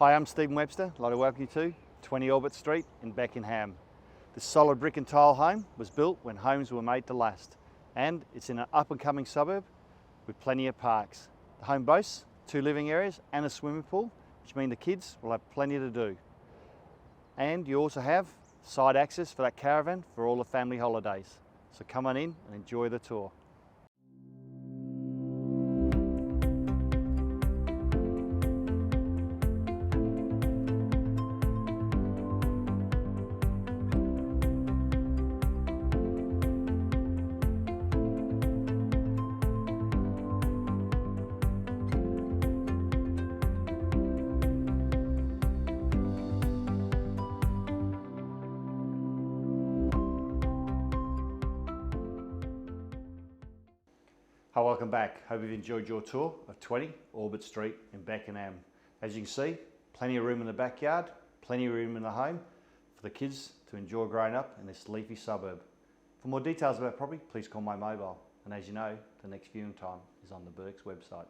Hi, I'm Stephen Webster. I'd like to welcome you to 20 Albert Street in Beckenham. This solid brick and tile home was built when homes were made to last, and it's in an up and coming suburb with plenty of parks. The home boasts 2 living areas and a swimming pool, which mean the kids will have plenty to do. And you also have side access for that caravan for all the family holidays. So come on in and enjoy the tour. Hi, welcome back. Hope you've enjoyed your tour of 20 Albert Street in Beckenham. As you can see, plenty of room in the backyard, plenty of room in the home for the kids to enjoy growing up in this leafy suburb. For more details about property, please call my mobile. And as you know, the next viewing time is on the Burke's website.